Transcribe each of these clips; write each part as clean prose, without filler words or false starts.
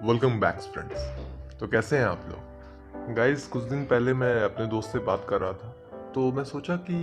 Welcome back friends. तो कैसे हैं आप लोग गाइस? कुछ दिन पहले मैं अपने दोस्त से बात कर रहा था, तो मैं सोचा कि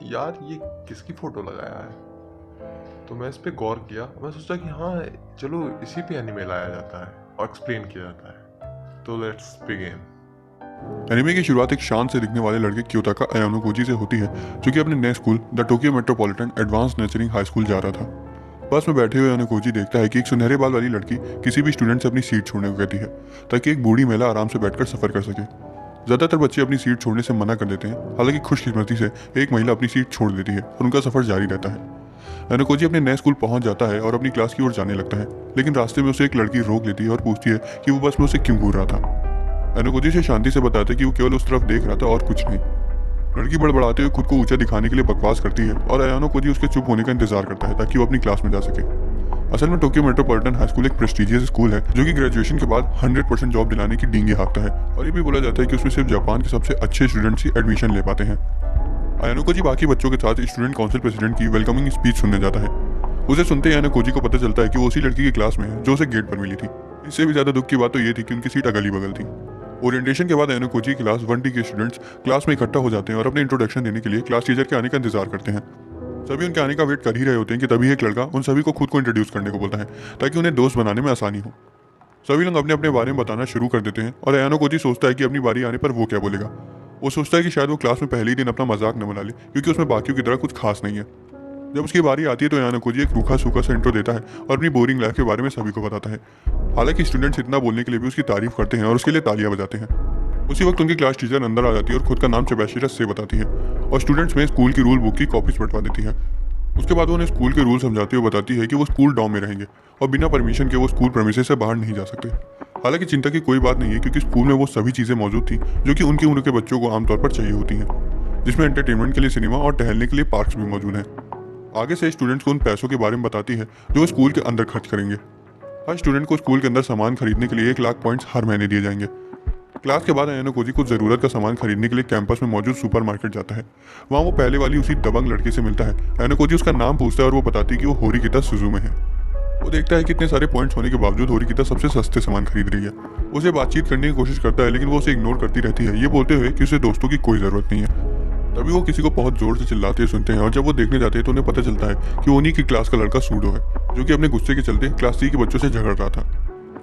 यार ये किसकी फ़ोटो लगाया है। तो मैं इस पे गौर किया। मैं सोचा कि हाँ, चलो इसी पे एनिमे लाया जाता है और एक्सप्लेन किया जाता है। तो लेट्स बिगिन। एनिमे की शुरुआत एक शांत से दिखने वाले लड़के क्योताका अयानो कोजी से होती है, जो कि अपने नए school the Tokyo Metropolitan advance nursing high school जा रहा था। बस में बैठे हुए अयानो कोजी देखता है कि एक सुनहरे बाल वाली लड़की किसी भी स्टूडेंट से अपनी सीट छोड़ने को कहती है, ताकि एक बूढ़ी महिला आराम से बैठकर सफर कर सके। ज्यादातर बच्चे अपनी सीट छोड़ने से मना कर देते हैं, हालांकि खुशकिस्मती से एक महिला अपनी सीट छोड़ देती है और उनका सफर जारी रहता है। अयानो कोजी अपने नए स्कूल पहुंच जाता है और अपनी क्लास की ओर जाने लगता है, लेकिन रास्ते में उसे एक लड़की रोक लेती है और पूछती है कि वो बस में उसे क्यों घूर रहा था। अयानो कोजी से शांति से बताते कि वो केवल उस तरफ देख रहा था और कुछ नहीं। लड़की बड़बड़ाते हुए खुद को ऊंचा दिखाने के लिए बकवास करती है और अयानो कोजी उसके चुप होने का इंतजार करता है ताकि वो अपनी क्लास में जा सके। असल में टोक्यो मेट्रोपॉलिटन हाई स्कूल एक प्रेस्टिजियस स्कूल है जो कि ग्रेजुएशन के बाद 100% जॉब दिलाने की डींगे हाँकता है, और ये भी बोला जाता है कि उसमें सिर्फ जापान के सबसे अच्छे स्टूडेंट्स ही एडमिशन ले पाते हैं। अयानो कोजी बाकी बच्चों के साथ स्टूडेंट काउंसिल प्रेसिडेंट की वेलकमिंग स्पीच सुनने जाता है। उसे सुनते ही अयानो कोजी को पता चलता है कि वो उसी लड़की की क्लास में है जो उसे गेट पर मिली थी। इससे भी ज्यादा दुख की बात तो ये थी कि उनकी सीट अगली बगल थी। ओरिएंटेशन के बाद अयानो कोजी क्लास 1D के स्टूडेंट्स क्लास में इकट्ठा हो जाते हैं और अपने इंट्रोडक्शन देने के लिए क्लास टीचर के आने का इंतजार करते हैं। सभी उनके आने का वेट कर ही रहे होते हैं कि तभी एक लड़का उन सभी को खुद को इंट्रोड्यूस करने को बोलता है, ताकि उन्हें दोस्त बनाने में आसानी हो। सभी लोग अपने अपने बारे में बताना शुरू कर देते हैं और अयानो कोजी सोचता है कि अपनी बारी आने पर वो क्या बोलेगा। वो सोचता है कि शायद वो क्लास में पहले ही दिन अपना मजाक न बना ले, क्योंकि उसमें बाकियों की तरह कुछ खास नहीं है। जब उसकी बारी आती है तो अयानो कोजी एक रूखा सूखा सा इंट्रो देता है और अपनी बोरिंग लाइफ के बारे में सभी को बताता है। हालांकि स्टूडेंट्स इतना बोलने के लिए भी उसकी तारीफ करते हैं और उसके लिए तालियां बजाते हैं। उसी वक्त उनकी क्लास टीचर अंदर आ जाती है और खुद का नाम सेबेस्टियस से बताती है और स्टूडेंट्स में स्कूल की रूल बुक की कॉपीज बंटवा देती है। उसके बाद वो उन्हें स्कूल के रूल समझाती हुई बताती है कि वो स्कूल डॉम में रहेंगे और बिना परमिशन के वो स्कूल प्रेमिसेस से बाहर नहीं जा सकते। हालांकि चिंता की कोई बात नहीं है, क्योंकि स्कूल में वो सभी चीज़ें मौजूद थी जो कि उनकी उम्र के बच्चों को आमतौर पर चाहिए होती हैं, जिसमें एंटरटेनमेंट के लिए सिनेमा और टहलने के लिए पार्क्स भी मौजूद हैं। आगे से स्टूडेंट्स को उन पैसों के बारे में बताती है जो वो स्कूल के अंदर खर्च करेंगे। हर स्टूडेंट को स्कूल के अंदर सामान खरीदने के लिए 1 लाख पॉइंट्स हर महीने दिए जाएंगे। क्लास के बाद अयानो कोजी कुछ ज़रूरत का सामान खरीदने के लिए कैंपस में मौजूद सुपरमार्केट जाता है। वहाँ वो पहले वाली उसी दबंग लड़के से मिलता है। अयानो कोजी उसका नाम पूछता है और वो बताती है कि वो होरिकिता सुजुमे है। वो देखता है कि इतने सारे पॉइंट्स होने के बावजूद होरिकिता सबसे सस्ते सामान खरीद रही है। उसे बातचीत करने की कोशिश करता है, लेकिन वो उसे इग्नोर करती रहती है, ये बोलते हुए कि उसे दोस्तों की कोई ज़रूरत नहीं है। तभी वो किसी को बहुत जोर से चिल्लाते हुए सुनते हैं, और जब वो देखने जाते हैं तो उन्हें पता चलता है कि उन्हीं की क्लास का लड़का सूडो है, जो कि अपने गुस्से के चलते क्लास सी के बच्चों से झगड़ रहा था।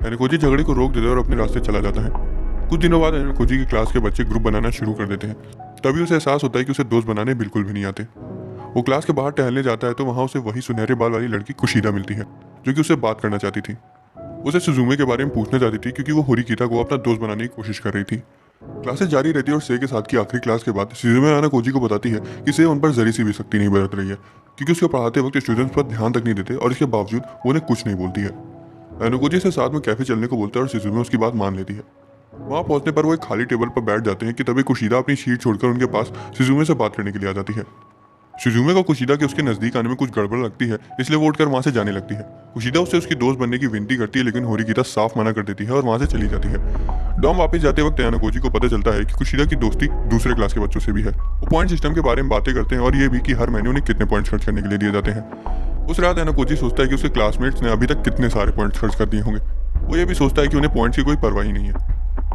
अयानो कोजी झगड़े को रोक देता है और अपने रास्ते चला जाता है। कुछ दिनों बाद अयानो कोजी की क्लास के बच्चे ग्रुप बनाना शुरू कर देते हैं। तभी उसे एहसास होता है कि उसे दोस्त बनाने बिल्कुल भी नहीं आते। वो क्लास के बाहर टहलने जाता है तो वहाँ उसे वही सुनहरे बाल वाली लड़की कुशिदा मिलती है, जो कि उससे बात करना चाहती थी। उसे सुजुमे के बारे में पूछना चाहती थी, क्योंकि वो होरिकिता को अपना दोस्त बनाने की कोशिश कर रही थी। क्लासेस जारी रहती है और से के साथ की आखिरी क्लास के बाद सुजुमे अयानो कोजी को बताती है कि से उन पर जरी सी भी सख्ती नहीं बरत रही है, क्योंकि उसके पढ़ाते वक्त स्टूडेंट्स पर ध्यान तक नहीं देते, और इसके बावजूद वो उन्हें कुछ नहीं बोलती है। अयानो कोजी से साथ में कैफे चलने को बोलता है और सुजुमे उसकी बात मान लेती है। वहाँ पहुंचने पर वो एक खाली टेबल पर बैठ जाते हैं कि तभी कुशिदा अपनी सीट छोड़कर उनके पास सुजुमे से बात करने के लिए आ जाती है। सुजुमे को कुशिदा के उसके नजदीक आने में कुछ गड़बड़ लगती है, इसलिए वो उठकर वहां से जाने लगती है। कुशिदा उससे उसकी दोस्त बनने की विनती करती है, लेकिन होरिकिता साफ मना कर देती है और वहां से चली जाती है। डॉम वापस जाते वक्त अयानो कोजी को पता चलता है कि कुशिदा की दोस्ती दूसरे क्लास के बच्चों से भी है। वो पॉइंट सिस्टम के बारे में बातें करते हैं और ये भी कि हर महीने उन्हें कितने पॉइंट्स खर्च करने के लिए दिए जाते हैं। उस रात अयानो कोजी सोचता है कि उसके क्लासमेट्स ने अभी तक कितने सारे पॉइंट्स खर्च कर दिए होंगे। वो ये भी सोचता है कि उन्हें पॉइंट्स की कोई परवाह ही नहीं है।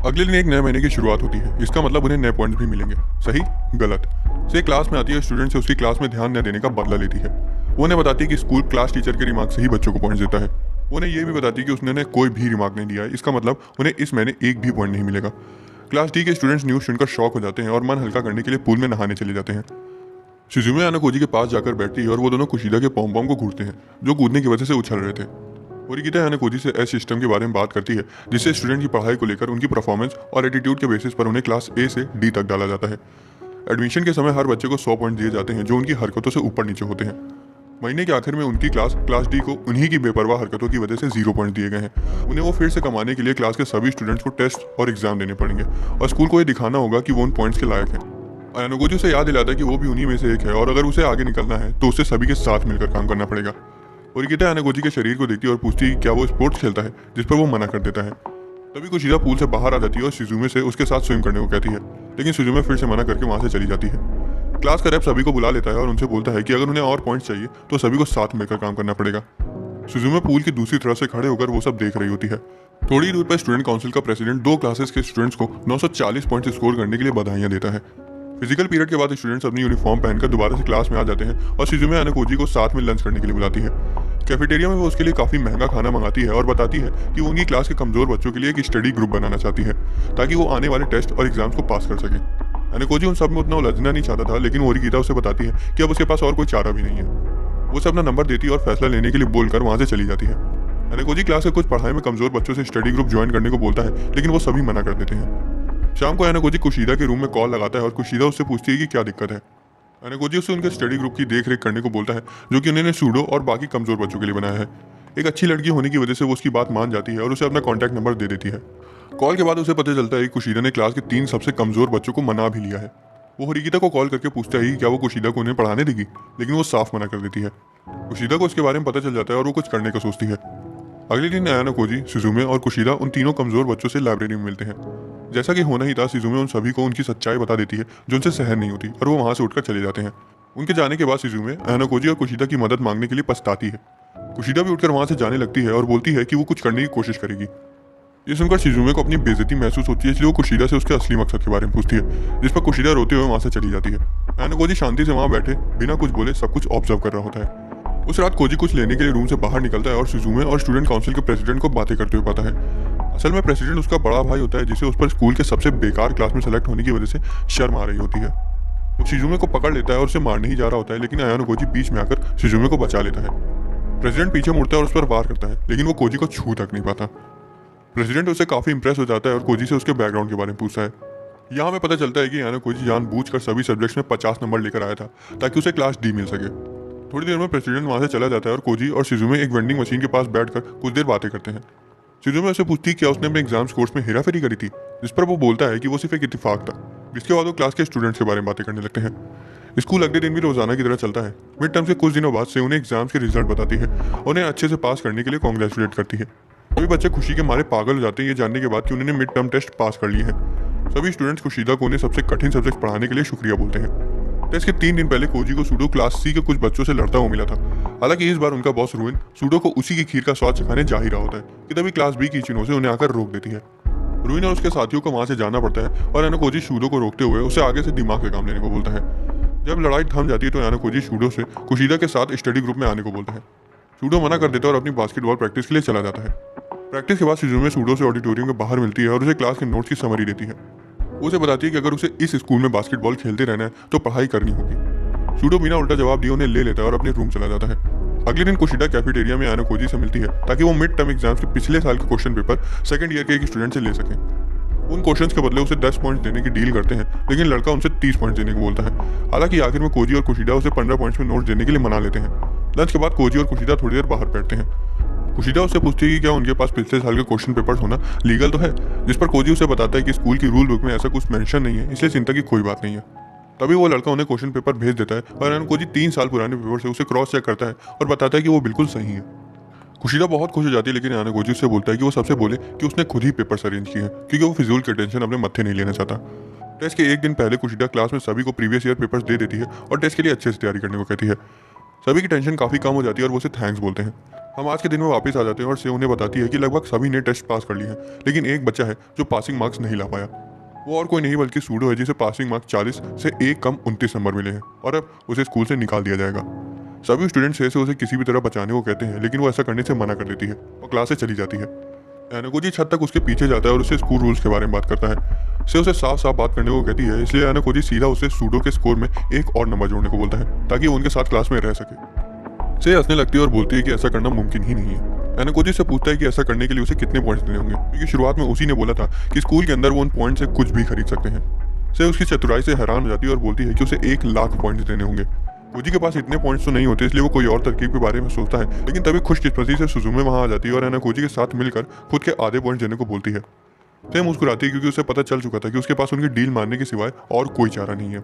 अगले दिन एक नए महीने की शुरुआत होती है, इसका मतलब उन्हें नए पॉइंट्स भी मिलेंगे। सही गलत से क्लास में आती है, स्टूडेंट से उसकी क्लास में ध्यान न देने का बदला लेती है। वो उन्हें बताती है कि स्कूल क्लास टीचर के रिमार्क से ही बच्चों को पॉइंट्स देता है। वो उन्हें यह भी बताती है कि उसने कोई भी रिमार्क नहीं दिया है, इसका मतलब उन्हें इस महीने एक भी पॉइंट नहीं मिलेगा। क्लास डी के स्टूडेंट्स न्यूज़ सुनकर शॉक हो जाते हैं और मन हल्का करने के लिए पूल में नहाने चले जाते हैं। सुजुमे अयानो कोजी के पास जाकर बैठती है और वो दोनों कुशिदा के पॉम पॉम को घूरते हैं, जो कूदने की वजह से उछल रहे थे। होरिकिता अयानो कोजी से एस सिस्टम के बारे में बात करती है, जिससे स्टूडेंट की पढ़ाई को लेकर उनकी परफॉर्मेंस और एटीट्यूड के बेसिस पर उन्हें क्लास ए से डी तक डाला जाता है। एडमिशन के समय हर बच्चे को 100 पॉइंट दिए जाते हैं, जो उनकी हरकतों से ऊपर नीचे होते हैं। महीने के आखिर में उनकी क्लास डी को उन्हीं की बेपरवाह हरकतों की वजह से 0 पॉइंट दिए गए हैं। उन्हें वो फिर से कमाने के लिए क्लास के सभी स्टूडेंट्स को टेस्ट और एग्जाम देने पड़ेंगे, और स्कूल को ये दिखाना होगा कि वो उन पॉइंट्स के लायक है। अयानो कोजी उसे याद दिलाता है कि वो भी उन्हीं में से एक है, और अगर उसे आगे निकलना है तो उसे सभी के साथ मिलकर काम करना पड़ेगा। होरिकिता अयानो कोजी के शरीर को देखती है और पूछती है क्या वो स्पोर्ट्स खेलता है, जिस पर वो मना कर देता है। तभी कुशिदा पूल से बाहर आ जाती है और सुजुमे से उसके साथ स्विम करने को कहती है, लेकिन सुजुमे फिर से मना करके वहां से चली जाती है। क्लास का रैप सभी को बुला लेता है और उनसे बोलता है कि अगर उन्हें और पॉइंट्स चाहिए तो सभी को साथ मिलकर काम करना पड़ेगा। सुजुमे पूल की दूसरी तरफ से खड़े होकर वो सब देख रही होती है। थोड़ी दूर पर स्टूडेंट काउंसिल का प्रेसिडेंट 2 क्लासेस के स्टूडेंट्स को 940 पॉइंट्स स्कोर करने के लिए बधाइयां देता है। फिजिकल पीरियड के बाद स्टूडेंट्स अपनी यूनिफॉर्म पहनकर दोबारा से क्लास में आ जाते हैं और सुजुमे आनाकोजी को साथ में लंच करने के लिए बुलाती है। कैफेटेरिया में वो उसके लिए काफ़ी महंगा खाना मंगाती है और बताती है कि वो उनकी क्लास के कमज़ोर बच्चों के लिए एक स्टडी ग्रुप बनाना चाहती है ताकि वो आने वाले टेस्ट और एग्जाम्स को पास कर सके। आनाकोजी उन सब में उतना उलझना नहीं चाहता था, लेकिन ओरिकीता उसे बताती है कि अब उसके पास और कोई चारा भी नहीं है। वो उसे अपना नंबर देती है और फैसला लेने के लिए बोलकर वहाँ से चली जाती है। आनाकोजी क्लास के कुछ पढ़ाई में कमज़ोर बच्चों से स्टडी ग्रुप ज्वाइन करने को बोलता है, लेकिन वो सभी मना कर देते हैं। शाम को आनाकोजी कुशीदा के रूम में कॉल लगाता है और कुशीदा उससे पूछती है कि क्या दिक्कत है। आनाकोजी उसे उनके स्टडी ग्रुप की देख रेख करने को बोलता है, जो कि उन्होंने सूडो और बाकी कमज़ोर बच्चों के लिए बनाया है। एक अच्छी लड़की होने की वजह से वो उसकी बात मान जाती है और उसे अपना कॉन्टैक्ट नंबर दे देती है। कॉल के बाद उसे पता चलता है कि कुशीदा ने क्लास के 3 सबसे कमज़ोर बच्चों को मना भी लिया है। वो होरिकीता को कॉल करके पूछता है कि क्या वो कुशीदा को उन्हें पढ़ाने देगी, लेकिन वो साफ मना कर देती है। कुशीदा को उसके बारे में पता चल जाता है और वो कुछ करने का सोचती है। अगले दिन आनाकोजी, सुजुमे और कुशीदा उन तीनों कमज़ोर बच्चों से लाइब्रेरी में मिलते हैं। जैसा कि होना ही था, सुजुमे उन सभी को उनकी सच्चाई बता देती है जो उनसे सहन नहीं होती और वो वहाँ से उठकर चले जाते हैं। उनके जाने के बाद सुजुमे आनाकोजी और कुशीदा की मदद मांगने के लिए पछताती है। कुशीदा भी उठकर वहाँ से जाने लगती है और बोलती है कि वो कुछ करने की कोशिश करेगी। ये सुनकर सुजुमे को अपनी बेइज्जती महसूस होती है, इसलिए वो कुशीदा से उसके असली मकसद के बारे में पूछती है, जिस पर कुशीदा रोते हुए वहाँ से चली जाती है। आनाकोजी शांति से वहाँ बैठे बिना कुछ बोले सब कुछ ऑब्जर्व कर रहा होता है। उस रात कोजी कुछ लेने के लिए रूम से बाहर निकलता है और सुजुमे और स्टूडेंट काउंसिल के प्रेसिडेंट को बातें करते हुए पाता है। असल में प्रेसिडेंट उसका बड़ा भाई होता है, जिसे उस पर स्कूल के सबसे बेकार क्लास में सेलेक्ट होने की वजह से शर्म आ रही होती है। वो सुजुमे को पकड़ लेता है और उसे मारने ही जा रहा होता है, लेकिन आनाकोजी बीच में आकर सुजुमे को बचा लेता है। प्रेसिडेंट पीछे मुड़ता है और उस पर वार करता है, लेकिन वो कोजी को छू तक नहीं पाता। प्रेसिडेंट उससे काफ़ी इंप्रेस हो जाता है और कोजी से उसके बैकग्राउंड के बारे में पूछता है। यहाँ हमें पता चलता है कि आनाकोजी जानबूझकर सभी सब्जेक्ट्स में 50 नंबर लेकर आया था ताकि उसे क्लास डी मिल सके। थोड़ी देर में प्रेसिडेंट वहाँ से चला जाता है और कोजी और सुजुमे एक वेंडिंग मशीन के पास बैठकर कुछ देर बातें करते हैं। सुजुमे उसे पूछती है क्या उसने अपने एग्जाम्स कोर्स में हेराफेरी करी थी, जिस पर वो बोलता है कि वो सिर्फ एक इत्तेफाक था। जिसके बाद वो क्लास के स्टूडेंट्स के बारे में बातें करने लगते हैं। स्कूल अगले दिन भी रोजाना की तरह चलता है। मिड टर्म के कुछ दिनों बाद से उन्हें एग्जाम्स के रिजल्ट बताती है, उन्हें अच्छे से पास करने के लिए कॉन्ग्रेचुलेट करती है। सभी बच्चे खुशी के मारे पागल हो जाते हैं ये जानने के बाद कि उन्होंने मिड टर्म टेस्ट पास कर लिए हैं। सभी स्टूडेंट्स कुशीदा को उन्हें सबसे कठिन सब्जेक्ट पढ़ाने के लिए शुक्रिया बोलते हैं। टेस्ट के 3 दिन पहले कोजी को सूडो क्लास सी के कुछ बच्चों से लड़ता हुआ मिला था। हालांकि इस बार उनका बॉस रुइन सूडो को उसी की खीर का स्वाद चखाने जा ही रहा होता है कि तभी क्लास बी की चिन्हों से उन्हें आकर रोक देती है। रुइन और उसके साथियों को वहां से जाना पड़ता है और आनाकोजी सूडो को रोकते हुए उसे आगे से दिमाग से काम लेने को बोलता है। जब लड़ाई थम जाती है तो आनाकोजी सूडो से कुशीदा के साथ स्टडी ग्रुप में आने को बोलता है। सूडो मना कर देता है और अपनी बास्केटबॉल प्रैक्टिस के लिए चला जाता है। प्रैक्टिस के बाद सुजुमे सूडो से ऑडिटोरियम में बाहर मिलती है और उसे क्लास के नोट्स की समरी देती है। वो उसे बताती है कि अगर उसे इस स्कूल में बास्केटबॉल खेलते रहना है तो पढ़ाई करनी होगी। सूडो बिना उल्टा जवाब दिए उन्हें ले लेता है और अपने रूम चला जाता है। अगले दिन कुशीदा कैफेटेरिया में आनाकोजी से मिलती है ताकि वो मिड टर्म एग्जाम्स के पिछले साल के क्वेश्चन पेपर सेकंड ईयर के एक स्टूडेंट से ले सकें। उन क्वेश्चंस के बदले उसे 10 पॉइंट्स देने की डील करते हैं, लेकिन लड़का उनसे 30 पॉइंट्स देने को बोलता है। हालांकि आखिर में कोजी और कुशीदा उसे 15 पॉइंट्स में नोट्स देने के लिए मना लेते हैं। लंच के बाद कोजी और कुशीदा थोड़ी देर बाहर बैठते हैं। कुशीदा उससे पूछती है कि क्या उनके पास पिछले साल के क्वेश्चन पेपर्स होना लीगल तो है, जिस पर कोजी उसे बताता है कि स्कूल की रूल बुक में ऐसा कुछ मेंशन नहीं है, इसलिए चिंता की कोई बात नहीं है। तभी वो लड़का उन्हें क्वेश्चन पेपर भेज देता है और आनाकोजी 3 साल पुराने पेपर से उसे क्रॉस चेक करता है और बताता है कि वो बिल्कुल सही है। कुशीदा बहुत खुश हो जाती है, लेकिन आनाकोजी उससे बोलता है कि वो सबसे बोले कि उसने खुद ही पेपर्स अरेंज किए हैं क्योंकि वो फिजूल की टेंशन अपने मत्थे नहीं लेना चाहता। टेस्ट के एक दिन पहले कुशीदा क्लास में सभी को प्रीवियस ईयर पेपर्स दे देती है और टेस्ट के लिए अच्छे से तैयारी करने को कहती है। सभी की टेंशन काफ़ी कम हो जाती है और वो उसे थैंक्स बोलते हैं। हम आज के दिन में वापस आ जाते हैं और से उन्हें बताती है कि लगभग सभी ने टेस्ट पास कर लिए हैं, लेकिन एक बच्चा है जो पासिंग मार्क्स नहीं ला पाया। वो और कोई नहीं बल्कि सूडो है, जिसे पासिंग मार्क्स 40 से एक कम 29 नंबर मिले हैं और अब उसे स्कूल से निकाल दिया जाएगा। सभी स्टूडेंट्स से उसे किसी भी तरह बचाने को कहते हैं, लेकिन वो ऐसा करने से मना कर देती है और क्लास से चली जाती है। आनाकोजी छत तक उसके पीछे जाता है और उससे स्कूल रूल्स के बारे में बात करता है। से उसे साफ साफ बात करने को कहती है, इसलिए आनाकोजी सीधा उसे सूडो के स्कोर में एक और नंबर जोड़ने को बोलता है ताकि वो उनके साथ क्लास में रह सके। से हंसने लगती है और बोलती है कि ऐसा करना मुमकिन ही नहीं है। आनाकोजी से पूछता है कि ऐसा करने के लिए उसे कितने पॉइंट्स देने होंगे, क्योंकि शुरुआत में उसी ने बोला था कि स्कूल के अंदर वो उन पॉइंट से कुछ भी खरीद सकते हैं। से उसकी चतुराई से हैरान हो जाती है और बोलती है कि उसे 1 लाख पॉइंट्स देने होंगे। कोजी के पास इतने पॉइंट्स तो नहीं होते, इसलिए वो कोई और तरकीब के बारे में सोचता है, लेकिन तभी खुशकिस्मती से सुजुमे वहां आ जाती है और आनाकोजी के साथ मिलकर खुद के आधे पॉइंट्स देने को बोलती है। से मुस्कुराती है क्योंकि उसे पता चल चुका था कि उसके पास उनकी डील मारने के सिवाय और कोई चारा नहीं है।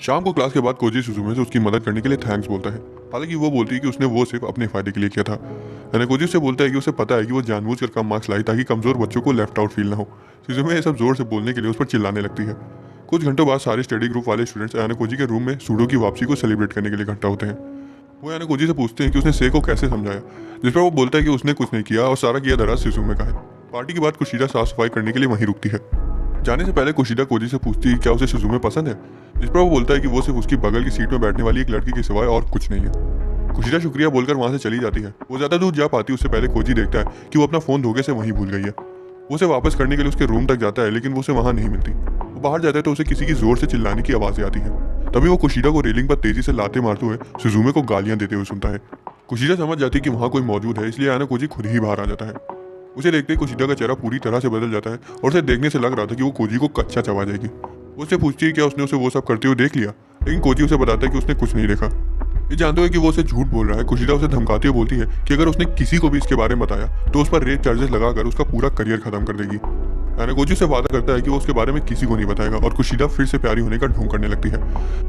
शाम को क्लास के बाद कोजी सुजुमे से उसकी मदद करने के लिए थैंक्स बोलता है। हालांकि वो बोलती है कि उसने वो सिर्फ अपने फायदे के लिए किया था। आनाकोजी से बोलता है कि उसे पता है कि वो जानबूझकर कम मार्क्स लाई ताकि कमजोर बच्चों को लेफ्ट आउट फील ना हो। सुजुमे ये सब जोर से बोलने के लिए उस पर चिल्लाने लगती है। कुछ घंटों बाद सारे स्टडी ग्रुप वाले स्टूडेंट्स आनाकोजी के रूम में सूडो की वापसी को सेलिब्रेट करने के लिए इकट्ठा होते हैं। वो याना कोजी से पूछते हैं कि उसने से को कैसे समझाया, जिस पर वो बोलता है कि उसने कुछ नहीं किया और सारा किया दराज शिजुमे का है। पार्टी के बाद कुशिदा साफ सफाई करने के लिए वहीं रुकती है। जाने से पहले कुशिदा कोजी से पूछती है क्या उसे शिजुमे पसंद है, जिस पर वो बोलता है कि वो सिर्फ उसकी बगल की सीट में बैठने वाली एक लड़की के सिवाय और कुछ नहीं है। कुशिदा शुक्रिया बोलकर वहां से चली जाती है। वो ज्यादा दूर जा पाती उससे पहले कोजी देखता है कि वो अपना फोन धोखे से वहीं भूल गई है। वो उसे वापस करने के लिए उसके रूम तक जाता है, लेकिन वो उसे वहां नहीं मिलती। वो बाहर जाता है तो उसे किसी की जोर से चिल्लाने की आवाजें आती है। तभी वो कुशिदा को रेलिंग पर तेजी से लाते मारते हुए शिजुमे को गालियां देते हुए सुनता है। कुशिदा समझ जाती है कि वहां कोई मौजूद है, इसलिए आना कोजी खुद ही बाहर आ जाता है। उसे देखते ही कुशिदा का चेहरा पूरी तरह से बदल जाता है और उसे देखने से लग रहा था कि वो कोजी को कच्चा चबा जाएगी। वो उससे पूछती है क्या उसने उसे वो सब करते हुए देख लिया, लेकिन कोजी उसे बताता है कि उसने कुछ नहीं देखा। ये जानते हुए कि वो उसे झूठ बोल रहा है, कुशिदा उसे धमकाती हुई बोलती है कि अगर उसने किसी को भी इसके बारे में बताया तो उस पर रेप चार्जेस लगाकर उसका पूरा करियर खत्म कर देगी। कोजी से वादा करता है कि वो उसके बारे में किसी को नहीं बताएगा और कुशिदा फिर से प्यारी होने का ढोंग करने लगती है।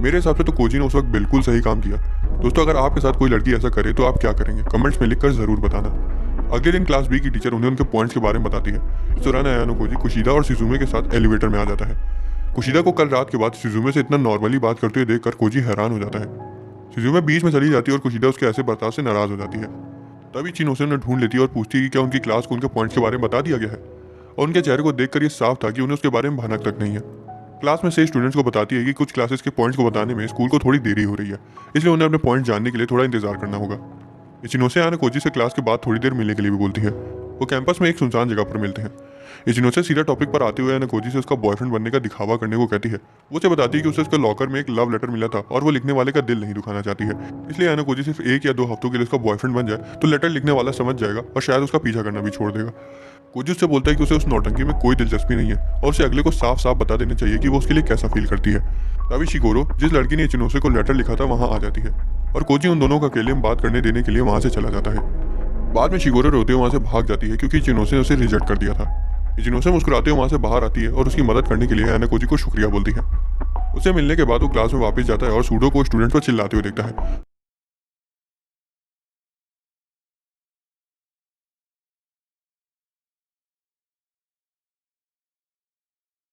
मेरे हिसाब से तो कोजी ने उस वक्त बिल्कुल सही काम किया। दोस्तों, अगर आपके साथ कोई लड़की ऐसा करे तो आप क्या करेंगे, कमेंट्स में लिखकर जरूर बताना। अगले दिन क्लास बी की टीचर उन्हें उनके पॉइंट्स के बारे में बताती है। इस दौरान अयानो कोजी कुशिदा और शिजुमे के साथ एलिवेटर में आ जाता है। कुशिदा को कल रात के बाद शिजुमे से इतना नॉर्मली बात करते हुए देखकर कोजी हैरान हो जाता है। शिजुमे बीच में चली जाती है और कुशिदा उसके ऐसे बर्ताव से नाराज हो जाती है। तभी चिनोसे उन्हें ढूंढ लेती है और पूछती है कि क्या उनकी क्लास को उनके पॉइंट्स के बारे में बता दिया गया है, और उनके चेहरे को देखकर ये साफ था कि उन्हें उसके बारे में भनक तक नहीं है। क्लास में से स्टूडेंट्स को बताती है कि कुछ क्लासेस के पॉइंट्स को बताने में स्कूल को थोड़ी देरी हो रही है, इसलिए उन्हें अपने पॉइंट जानने के लिए थोड़ा इंतजार करना होगा। इचिनोसे आना कोजी से क्लास के बाद थोड़ी देर मिलने के लिए भी बोलती है। वो कैंपस में एक सुनसान जगह पर मिलते हैं। इचिनोसे सीधा टॉपिक पर आते हुए आना कोजी से उसका बॉयफ्रेंड बनने का दिखावा करने को कहती है। वो उसे बताती है कि उसे उसके लॉकर में एक लव लेटर मिला था और वो लिखने वाले का दिल नहीं दुखाना चाहती है, इसलिए आना कोजी सिर्फ 1 या 2 हफ्तों के लिए उसका बॉयफ्रेंड बन जाए तो लेटर लिखने वाला समझ जाएगा और शायद उसका पीछा करना भी छोड़ देगा। कोजी उससे बोलता है कि उसे उस नौटंकी में कोई दिलचस्पी नहीं है और उसे अगले को साफ साफ बता देना चाहिए कि वो उसके लिए कैसा फील करती है। तभी शिगोरो, जिस लड़की ने इचिनोसे को लेटर लिखा था, वहां आ जाती है और कोजी उन दोनों को अकेले में बात करने देने के लिए वहां से चला जाता है। बाद में शिगोरो रोते हुए वहां से भाग जाती है क्योंकि इचिनोसे ने उसे रिजेक्ट कर दिया था। इचिनोसे मुस्कुराते हुए वहां से बाहर आती है और उसकी मदद करने के लिए आना कोजी को शुक्रिया बोलती है। उससे मिलने के बाद वो क्लास में वापस जाता है और सूडो को स्टूडेंट्स पर चिल्लाते हुए देखता है।